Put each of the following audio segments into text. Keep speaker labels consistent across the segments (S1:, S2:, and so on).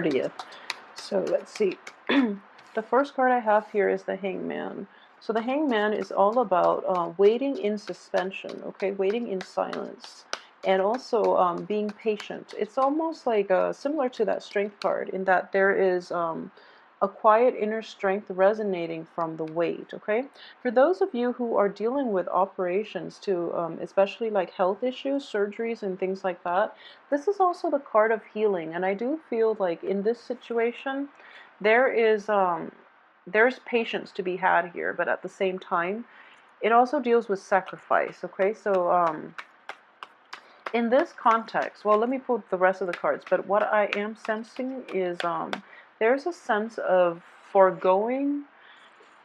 S1: 30th. So let's see. The first card I have here is the Hangman. So the Hangman is all about waiting in suspension, okay, waiting in silence, and also being patient. It's almost like similar to that Strength card in that there is a quiet inner strength resonating from the wait, okay? For those of you who are dealing with operations too, especially like health issues, surgeries, and things like that, this is also the card of healing. And I do feel like in this situation, there is there's patience to be had here, but at the same time, it also deals with sacrifice, okay? So in this context, well, let me pull the rest of the cards, but what I am sensing is there's a sense of foregoing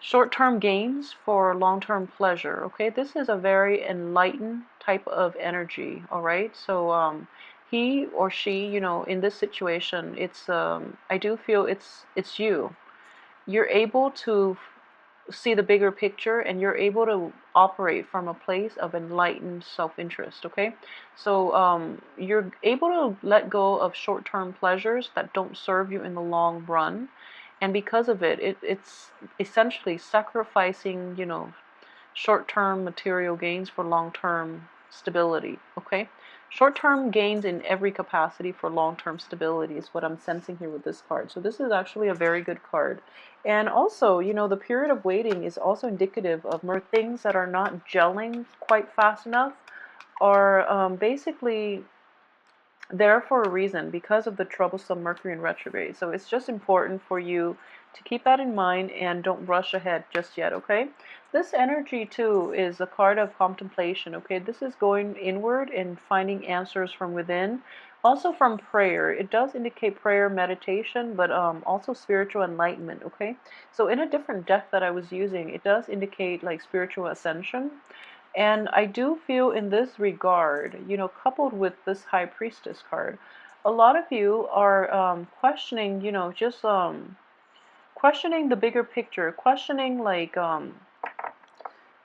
S1: short-term gains for long-term pleasure, okay? This is a very enlightened type of energy, all right? So he or she, you know, in this situation, it's I do feel it's you. You're able to see the bigger picture, and you're able to operate from a place of enlightened self-interest, okay? So you're able to let go of short-term pleasures that don't serve you in the long run, and because of it, it's essentially sacrificing, you know, short-term material gains for long-term stability, okay? Short-term gains in every capacity for long-term stability is what I'm sensing here with this card. So this is actually a very good card. And also, you know, the period of waiting is also indicative of more things that are not gelling quite fast enough, are basically there for a reason because of the troublesome Mercury in retrograde. So it's just important for you to keep that in mind and don't rush ahead just yet, okay? This energy too is a card of contemplation, okay? This is going inward and finding answers from within. Also from prayer. It does indicate prayer, meditation, but also spiritual enlightenment, okay? So in a different deck that I was using, it does indicate like spiritual ascension. And I do feel in this regard, you know, coupled with this High Priestess card, a lot of you are questioning, you know, just questioning the bigger picture, questioning like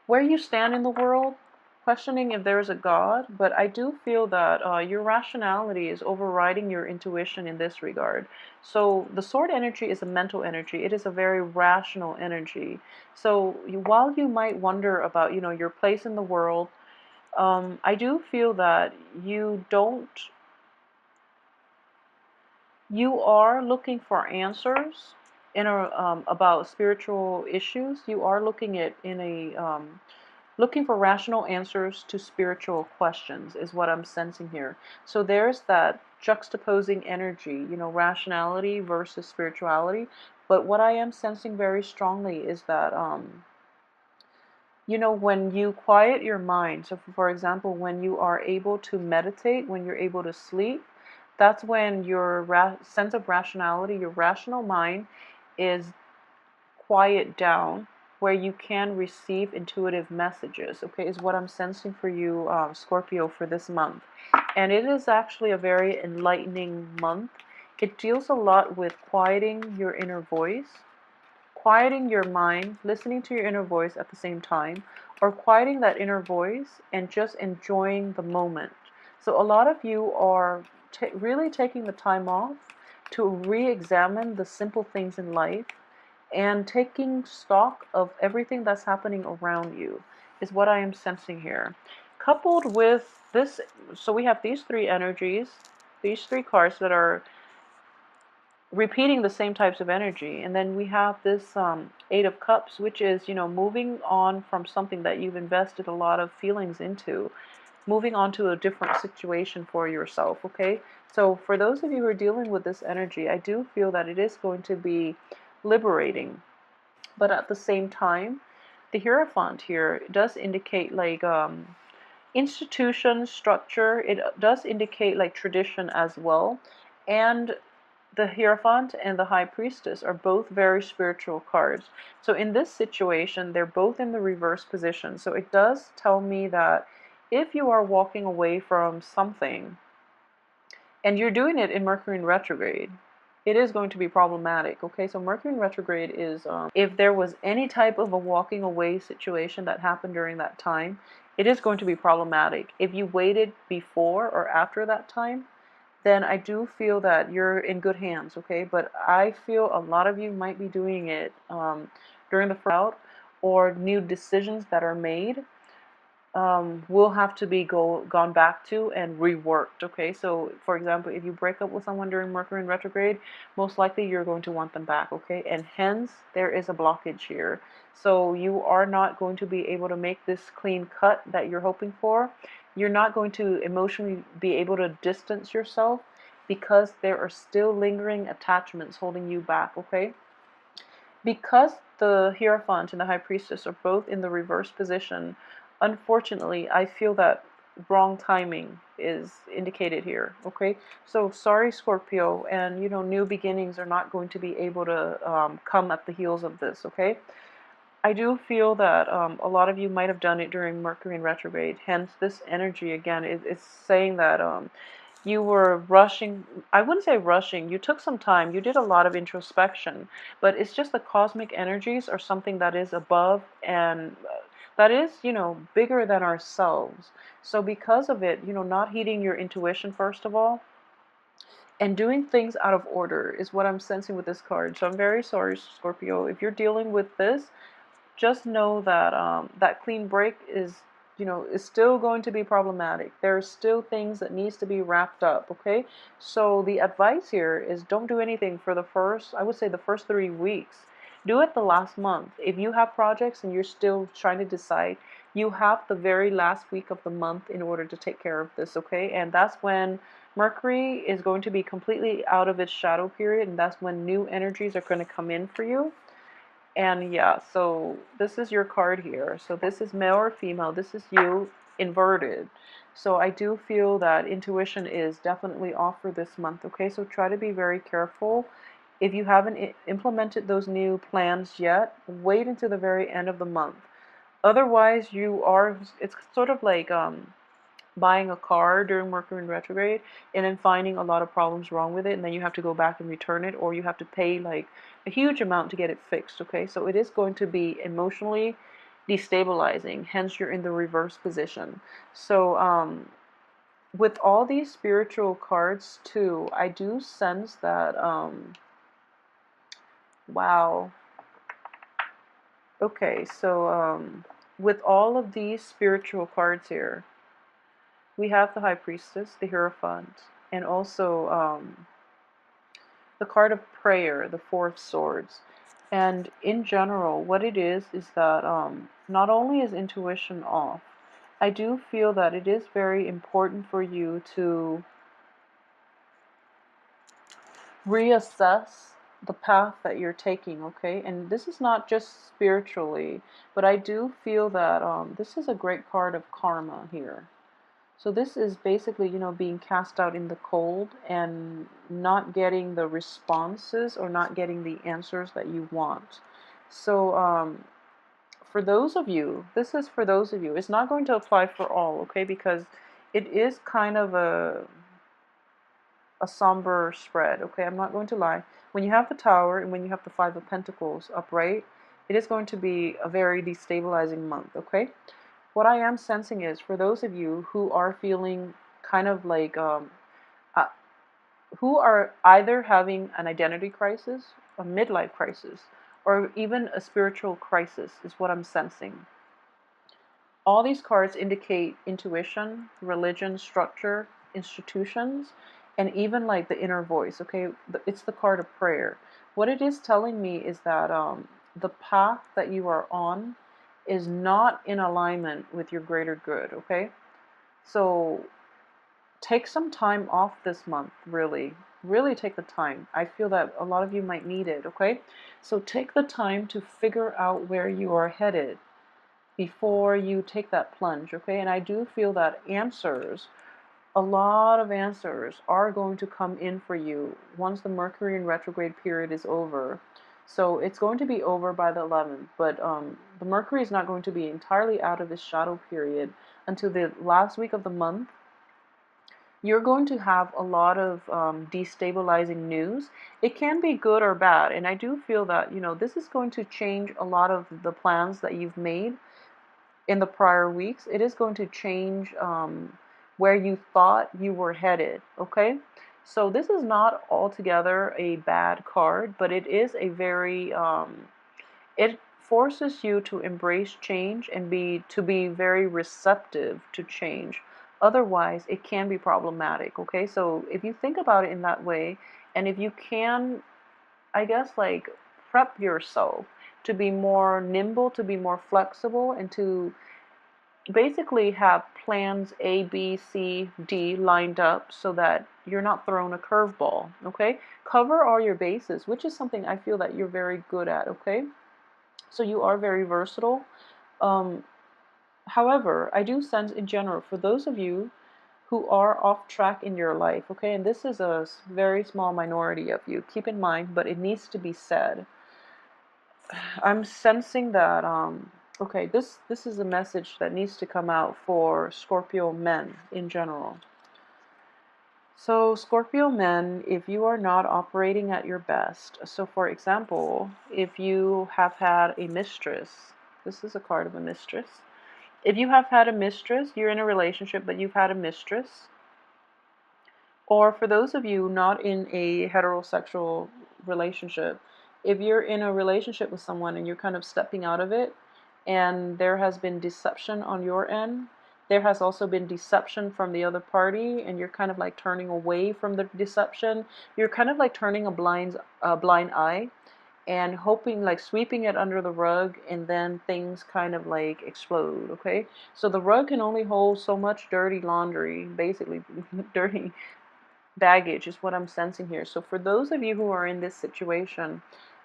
S1: where you stand in the world, questioning if there's a God. But I do feel that your rationality is overriding your intuition in this regard. So the sword energy is a mental energy. It is a very rational energy. So while you might wonder about, you know, your place in the world, I do feel that you are looking for answers in about spiritual issues. You are looking at in a looking for rational answers to spiritual questions is what I'm sensing here. So there's that juxtaposing energy, you know, rationality versus spirituality. But what I am sensing very strongly is that you know, when you quiet your mind, so for example, when you are able to meditate, when you're able to sleep, that's when your sense of rationality, your rational mind is quiet down, where you can receive intuitive messages, okay, is what I'm sensing for you, Scorpio, for this month. And it is actually a very enlightening month. It deals a lot with quieting your inner voice, quieting your mind, listening to your inner voice at the same time, or quieting that inner voice and just enjoying the moment. So a lot of you are really taking the time off to re-examine the simple things in life and taking stock of everything that's happening around you is what I am sensing here. Coupled with this, so we have these three energies, these three cards that are repeating the same types of energy, and then we have this Eight of Cups, which is, you know, moving on from something that you've invested a lot of feelings into, moving on to a different situation for yourself, okay? So for those of you who are dealing with this energy, I do feel that it is going to be liberating, but at the same time, the Hierophant here does indicate like institution, structure. It does indicate like tradition as well. And the Hierophant and the High Priestess are both very spiritual cards. So in this situation, they're both in the reverse position. So it does tell me that if you are walking away from something, and you're doing it in Mercury in retrograde, it is going to be problematic, okay? So Mercury in retrograde is, if there was any type of a walking away situation that happened during that time, it is going to be problematic. If you waited before or after that time, then I do feel that you're in good hands, okay? But I feel a lot of you might be doing it during the first out, or new decisions that are made will have to be gone back to and reworked. Okay, so for example, if you break up with someone during Mercury in retrograde, most likely you're going to want them back. Okay, and hence there is a blockage here. So you are not going to be able to make this clean cut that you're hoping for. You're not going to emotionally be able to distance yourself because there are still lingering attachments holding you back. Okay, because the Hierophant and the High Priestess are both in the reverse position, unfortunately, I feel that wrong timing is indicated here. Okay, so sorry, Scorpio, and new beginnings are not going to be able to come at the heels of this. Okay, I do feel that a lot of you might have done it during Mercury in retrograde. Hence, this energy again is saying that you were rushing. I wouldn't say rushing. You took some time. You did a lot of introspection, but it's just the cosmic energies are something that is above and that is, bigger than ourselves. So because of it, not heeding your intuition first of all, and doing things out of order is what I'm sensing with this card. So I'm very sorry, Scorpio, if you're dealing with this. Just know that that clean break is still going to be problematic. There's still things that needs to be wrapped up. Okay, so the advice here is don't do anything for the first, I would say, the first 3 weeks. Do it the last month. If you have projects and you're still trying to decide, you have the very last week of the month in order to take care of this. Okay, and that's when Mercury is going to be completely out of its shadow period, and that's when new energies are going to come in for you. And yeah, so this is your card here. So this is male or female. This is you inverted. So I do feel that intuition is definitely off for this month. Okay, so try to be very careful. If you haven't implemented those new plans yet, wait until the very end of the month. Otherwise, it's sort of like buying a car during Mercury in retrograde and then finding a lot of problems wrong with it, and then you have to go back and return it, or you have to pay like a huge amount to get it fixed. Okay, so it is going to be emotionally destabilizing, hence you're in the reverse position. So with all these spiritual cards too, I do sense that wow. Okay, so with all of these spiritual cards here, we have the High Priestess, the Hierophant, and also the card of prayer, the Four of Swords. And in general, what it is that not only is intuition off, I do feel that it is very important for you to reassess the path that you're taking, okay? And this is not just spiritually, but I do feel that this is a great card of karma here. So this is basically, being cast out in the cold and not getting the responses or not getting the answers that you want. So for those of you, this is for those of you. It's not going to apply for all, okay? Because it is kind of a somber spread, okay? I'm not going to lie. When you have the Tower and when you have the Five of Pentacles upright, it is going to be a very destabilizing month, okay? What I am sensing is for those of you who are feeling kind of like, uh, who are either having an identity crisis, a midlife crisis, or even a spiritual crisis, is what I'm sensing. All these cards indicate intuition, religion, structure, institutions, and even like the inner voice, okay? It's the card of prayer. What it is telling me is that the path that you are on is not in alignment with your greater good, okay? So take some time off this month, really. Really take the time. I feel that a lot of you might need it, okay? So take the time to figure out where you are headed before you take that plunge, okay? And I do feel that a lot of answers are going to come in for you once the Mercury in retrograde period is over. So it's going to be over by the 11th, but the Mercury is not going to be entirely out of its shadow period until the last week of the month. You're going to have a lot of destabilizing news. It can be good or bad, and I do feel that, this is going to change a lot of the plans that you've made in the prior weeks. It is going to change where you thought you were headed, okay? So this is not altogether a bad card, but it is a very it forces you to embrace change and be very receptive to change. Otherwise, it can be problematic, okay? So if you think about it in that way, and if you can, I guess, like, prep yourself to be more nimble, to be more flexible, and to basically have plans A, B, C, D lined up so that you're not thrown a curveball, okay? Cover all your bases, which is something I feel that you're very good at, okay? So you are very versatile. Um, However, I do sense in general for those of you who are off track in your life, okay, and this is a very small minority of you, keep in mind, but it needs to be said. I'm sensing that, okay, this is a message that needs to come out for Scorpio men in general. So, Scorpio men, if you are not operating at your best, so for example, if you have had a mistress, this is a card of a mistress. If you have had a mistress, you're in a relationship, but you've had a mistress, or for those of you not in a heterosexual relationship, if you're in a relationship with someone and you're kind of stepping out of it, and there has been deception on your end, there has also been deception from the other party, and you're kind of like turning away from the deception. You're kind of like turning a blind eye and hoping, like sweeping it under the rug, and then things kind of like explode, okay? So the rug can only hold so much dirty laundry, basically dirty baggage is what I'm sensing here. So for those of you who are in this situation,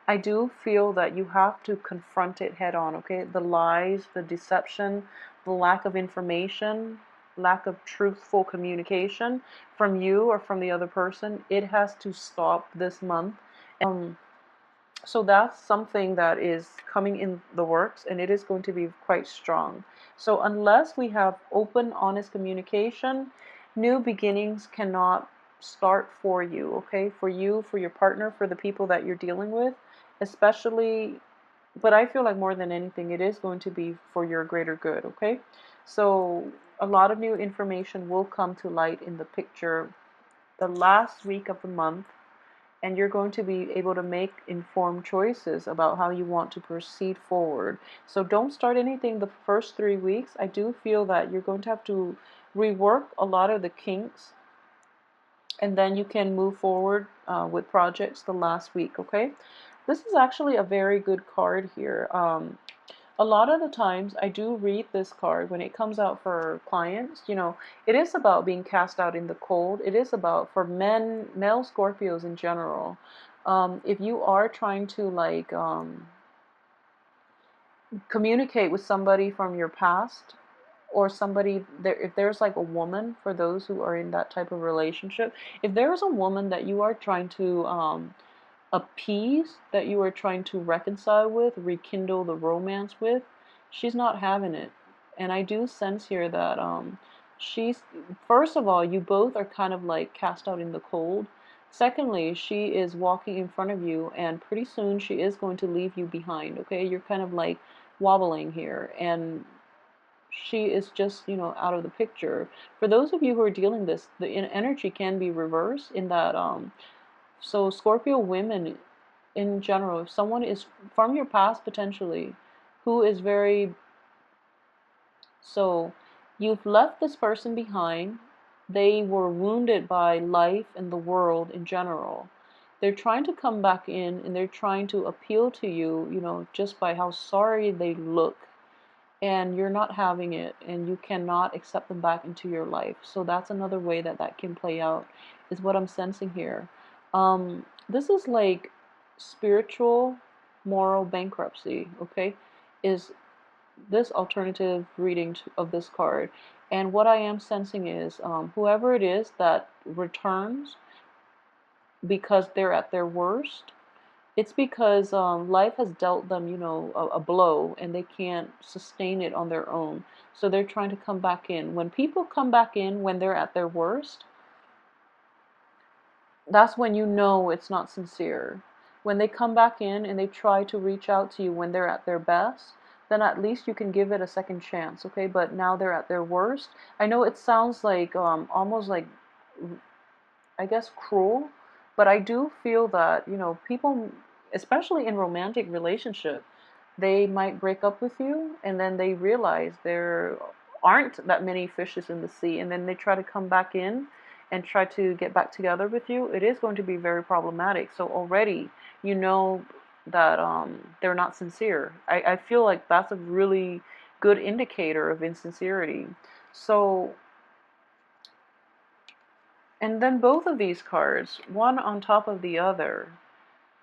S1: I do feel that you have to confront it head on, okay? The lies, the deception, the lack of information, lack of truthful communication from you or from the other person, it has to stop this month. So that's something that is coming in the works, and it is going to be quite strong. So unless we have open, honest communication, new beginnings cannot start for you, okay? For you, for your partner, for the people that you're dealing with, especially, but I feel like more than anything, it is going to be for your greater good, okay? So a lot of new information will come to light in the picture the last week of the month, and you're going to be able to make informed choices about how you want to proceed forward. So don't start anything the first 3 weeks. I do feel that you're going to have to rework a lot of the kinks, and then you can move forward with projects the last week, okay? This is actually a very good card here. A lot of the times I do read this card when it comes out for clients. It is about being cast out in the cold. It is about, for men, male Scorpios in general, if you are trying to, like, communicate with somebody from your past, or somebody there, if there's like a woman, for those who are in that type of relationship, if there's a woman that you are trying to appease, that you are trying to reconcile with, rekindle the romance with, she's not having it. And I do sense here that she's, first of all, you both are kind of like cast out in the cold. Secondly, she is walking in front of you, and pretty soon she is going to leave you behind, okay? You're kind of like wobbling here, and she is just, out of the picture. For those of you who are dealing this, the energy can be reversed in that, so Scorpio women in general, if someone is from your past potentially, who is very, so you've left this person behind, they were wounded by life and the world in general. They're trying to come back in, and they're trying to appeal to you, just by how sorry they look, and you're not having it, and you cannot accept them back into your life. So that's another way that that can play out, is what I'm sensing here. This is like spiritual, moral bankruptcy, okay? Is this alternative reading of this card. And what I am sensing is, whoever it is that returns because they're at their worst, it's because life has dealt them, a blow, and they can't sustain it on their own. So they're trying to come back in. When people come back in when they're at their worst, that's when you know it's not sincere. When they come back in and they try to reach out to you when they're at their best, then at least you can give it a second chance, okay? But now they're at their worst. I know it sounds like almost like I guess, cruel, but I do feel that, people, especially in romantic relationship, they might break up with you and then they realize there aren't that many fishes in the sea, and then they try to come back in and try to get back together with you. It is going to be very problematic. So already you know that they're not sincere. I feel like that's a really good indicator of insincerity. So, and then both of these cards, one on top of the other,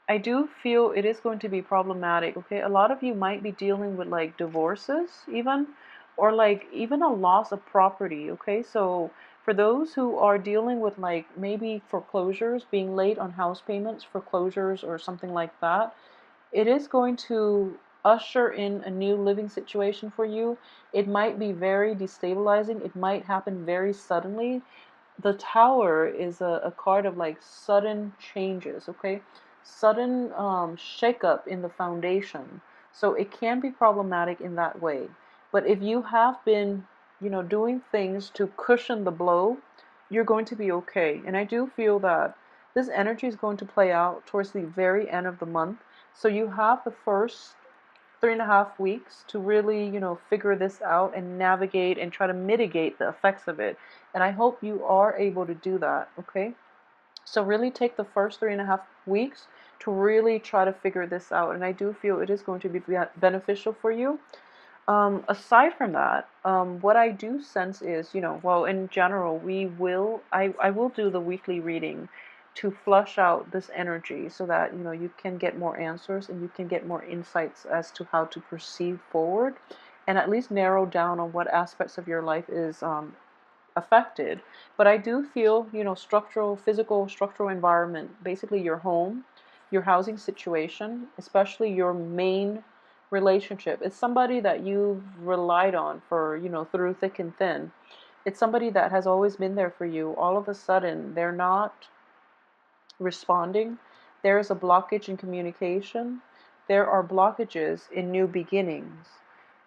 S1: I do feel it is going to be problematic, okay? A lot of you might be dealing with like divorces even, or like even a loss of property, okay? So for those who are dealing with like maybe foreclosures, being late on house payments, foreclosures or something like that, it is going to usher in a new living situation for you. It might be very destabilizing. It might happen very suddenly. The Tower is a card of like sudden changes, okay? Sudden shakeup in the foundation. So it can be problematic in that way. But if you have been, doing things to cushion the blow, you're going to be okay. And I do feel that this energy is going to play out towards the very end of the month. So you have the first 3.5 weeks to really, figure this out and navigate and try to mitigate the effects of it. And I hope you are able to do that, okay? So really take the first 3.5 weeks to really try to figure this out. And I do feel it is going to be beneficial for you. Aside from that, what I do sense is, well, in general, I will do the weekly reading to flush out this energy so that, you can get more answers and you can get more insights as to how to proceed forward and at least narrow down on what aspects of your life is affected. But I do feel, physical, structural environment, basically your home, your housing situation, especially your main relationship. It's somebody that you've relied on for, through thick and thin. It's somebody that has always been there for you. All of a sudden, they're not responding. There is a blockage in communication. There are blockages in new beginnings.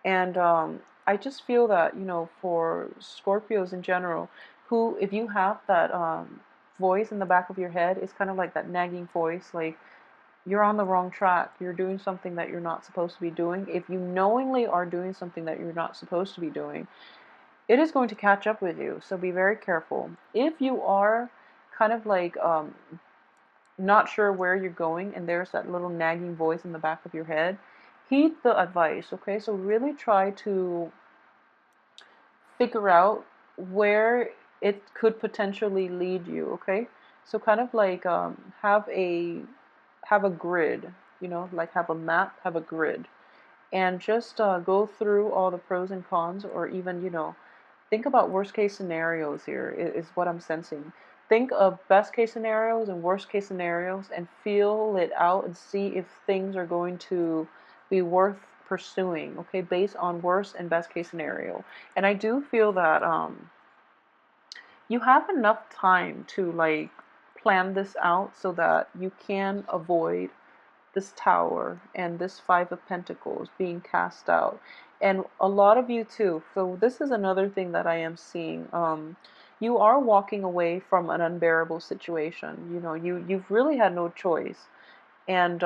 S1: And I just feel that, for Scorpios in general, who, if you have that voice in the back of your head, it's kind of like that nagging voice, like you're on the wrong track. You're doing something that you're not supposed to be doing. If you knowingly are doing something that you're not supposed to be doing, it is going to catch up with you. So be very careful. If you are kind of like not sure where you're going and there's that little nagging voice in the back of your head, heed the advice, okay? So really try to figure out where it could potentially lead you, okay? So kind of like have a grid, like have a map, have a grid, and just go through all the pros and cons, or even, think about worst case scenarios here, is what I'm sensing. Think of best case scenarios and worst case scenarios and feel it out and see if things are going to be worth pursuing, okay, based on worst and best case scenario. And I do feel that you have enough time to like plan this out so that you can avoid this Tower and this Five of Pentacles being cast out. And a lot of you too. So this is another thing that I am seeing. You are walking away from an unbearable situation. You've really had no choice. And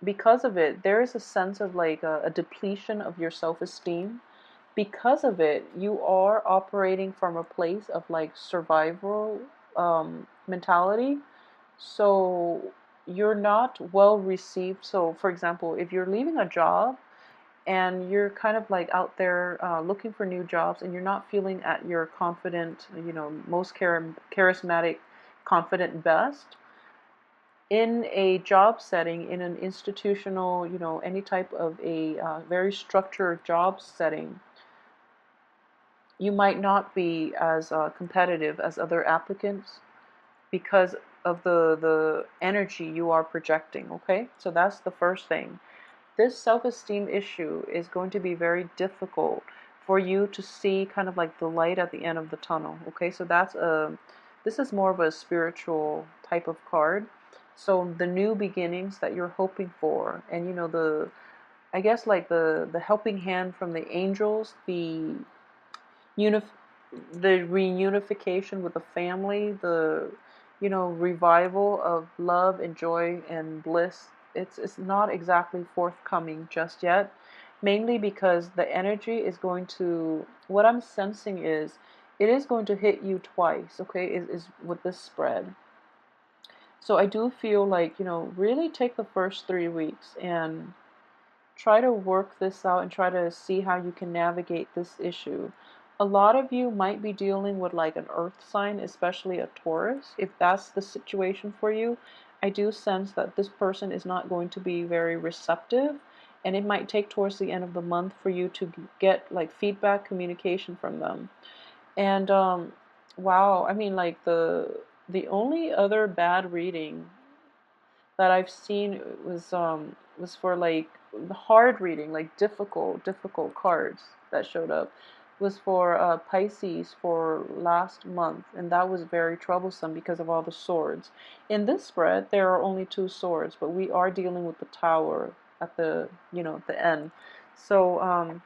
S1: because of it, there is a sense of like a depletion of your self-esteem. Because of it, you are operating from a place of like survival mentality. So you're not well received. So, for example, if you're leaving a job and you're kind of like out there looking for new jobs and you're not feeling at your confident, most charismatic, confident best, in a job setting, in an institutional, any type of a very structured job setting, you might not be as competitive as other applicants because of the energy you are projecting, okay? So that's the first thing. This self-esteem issue is going to be very difficult for you to see kind of like the light at the end of the tunnel, okay? So this is more of a spiritual type of card. So the new beginnings that you're hoping for, and I guess like the helping hand from the angels, unif the reunification with the family, the revival of love and joy and bliss, it's not exactly forthcoming just yet, mainly because the energy is going to, what I'm sensing is, it is going to hit you twice, okay, is with this spread. So I do feel like, really take the first 3 weeks and try to work this out and try to see how you can navigate this issue. A lot of you might be dealing with like an earth sign, especially a Taurus. If that's the situation for you, I do sense that this person is not going to be very receptive, and it might take towards the end of the month for you to get like feedback, communication from them. And wow, I mean, like the only other bad reading that I've seen was for like the hard reading, like difficult cards that showed up, was for Pisces for last month, and that was very troublesome because of all the swords. In this spread, there are only 2 swords, but we are dealing with the Tower at the at the end. So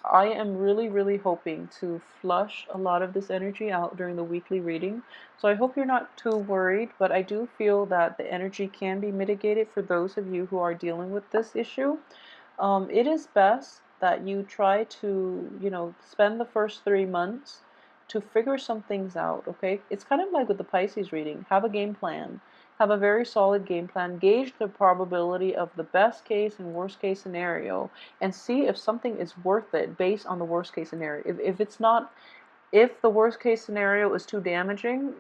S1: I am really, really hoping to flush a lot of this energy out during the weekly reading. So I hope you're not too worried, but I do feel that the energy can be mitigated for those of you who are dealing with this issue. It is best that you try to, spend the first 3 months to figure some things out, okay? It's kind of like with the Pisces reading. Have a game plan. Have a very solid game plan. Gauge the probability of the best case and worst case scenario and see if something is worth it based on the worst case scenario. If it's not, if the worst case scenario is too damaging,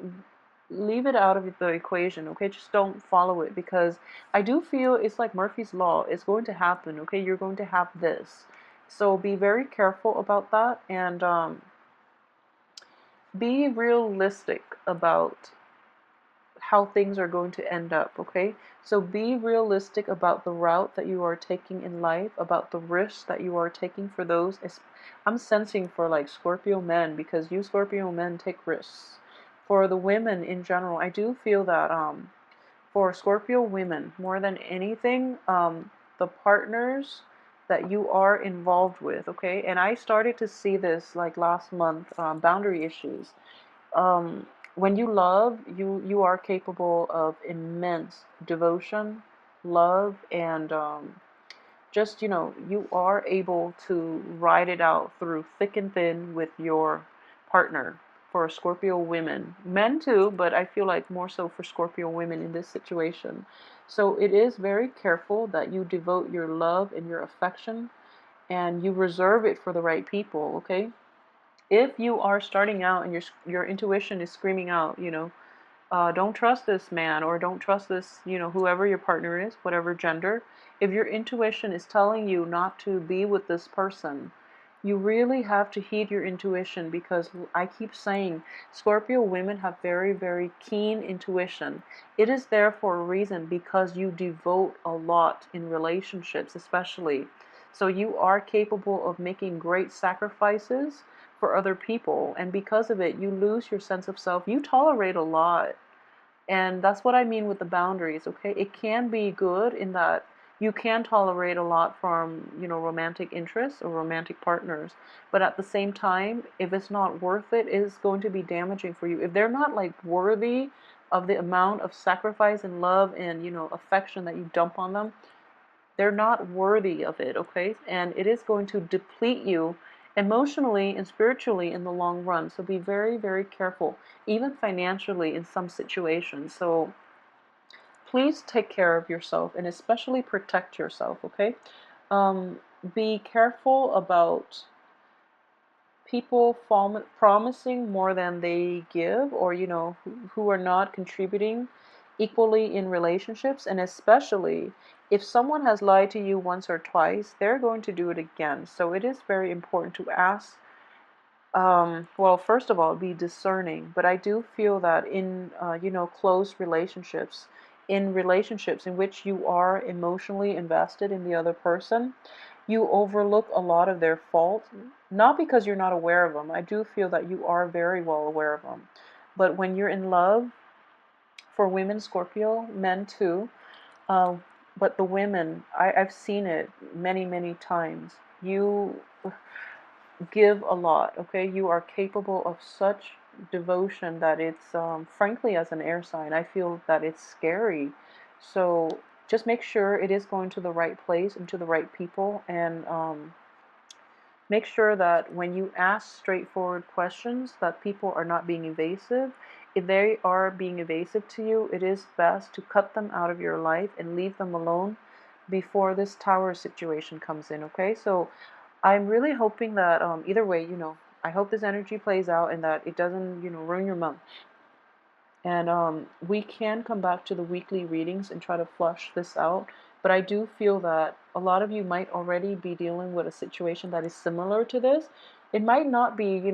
S1: leave it out of the equation, okay? Just don't follow it, because I do feel it's like Murphy's Law. It's going to happen, okay? You're going to have this. So be very careful about that, and be realistic about how things are going to end up, okay? So be realistic about the route that you are taking in life, about the risks that you are taking for those. I'm sensing for like Scorpio men, because you Scorpio men take risks. For the women in general, I do feel that for Scorpio women, more than anything, the partners that you are involved with, okay? And I started to see this like last month, boundary issues. um, when you love, you are capable of immense devotion, love, and just you are able to ride it out through thick and thin with your partner. For Scorpio women, men too, but I feel like more so for Scorpio women in this situation. So it is very careful that you devote your love and your affection, and you reserve it for the right people, okay? If you are starting out and your intuition is screaming out, don't trust this man, or don't trust this, whoever your partner is, whatever gender. If your intuition is telling you not to be with this person, you really have to heed your intuition, because I keep saying Scorpio women have very, very keen intuition. It is there for a reason, because you devote a lot in relationships, especially. So you are capable of making great sacrifices for other people, and because of it, you lose your sense of self. You tolerate a lot, and that's what I mean with the boundaries, okay? It can be good in that you can tolerate a lot from, romantic interests or romantic partners. But at the same time, if it's not worth it, it's going to be damaging for you. If they're not like worthy of the amount of sacrifice and love and, affection that you dump on them, they're not worthy of it, okay? And it is going to deplete you emotionally and spiritually in the long run. So be very, very careful, even financially in some situations. So please take care of yourself and especially protect yourself, okay? Um, be careful about people promising more than they give, or who are not contributing equally in relationships. And especially if someone has lied to you once or twice, they're going to do it again. So it is very important to ask, well, first of all, be discerning. But I do feel that in close relationships, in relationships in which you are emotionally invested in the other person, you overlook a lot of their faults, not because you're not aware of them. I do feel that you are very well aware of them. But when you're in love, for women, Scorpio, men too, uh, but the women, I've seen it many, many times. You give a lot, okay? You are capable of such devotion that it's, frankly, as an air sign, I feel that it's scary. So just make sure it is going to the right place and to the right people, and make sure that when you ask straightforward questions, that people are not being evasive. If they are being evasive to you, it is best to cut them out of your life and leave them alone before this tower situation comes in, okay? So I'm really hoping that, either way, I hope this energy plays out and that it doesn't, ruin your month. And we can come back to the weekly readings and try to flush this out. But I do feel that a lot of you might already be dealing with a situation that is similar to this. It might not be,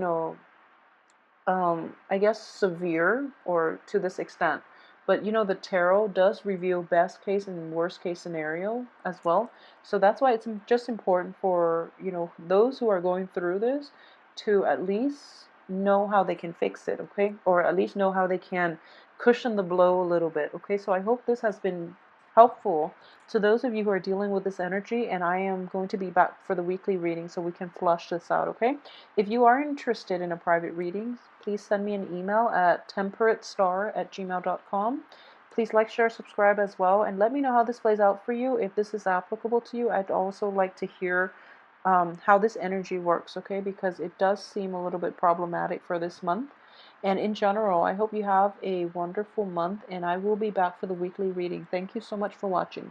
S1: I guess, severe or to this extent. But the tarot does reveal best case and worst case scenario as well. So that's why it's just important for, those who are going through this to at least know how they can fix it, okay? Or at least know how they can cushion the blow a little bit, okay? So I hope this has been helpful to those of you who are dealing with this energy, and I am going to be back for the weekly reading so we can flush this out, okay? If you are interested in a private reading, please send me an email at temperatestar@gmail.com. Please like, share, subscribe as well, and let me know how this plays out for you. If this is applicable to you, I'd also like to hear how this energy works, okay? Because it does seem a little bit problematic for this month. And in general, I hope you have a wonderful month, and I will be back for the weekly reading. Thank you so much for watching.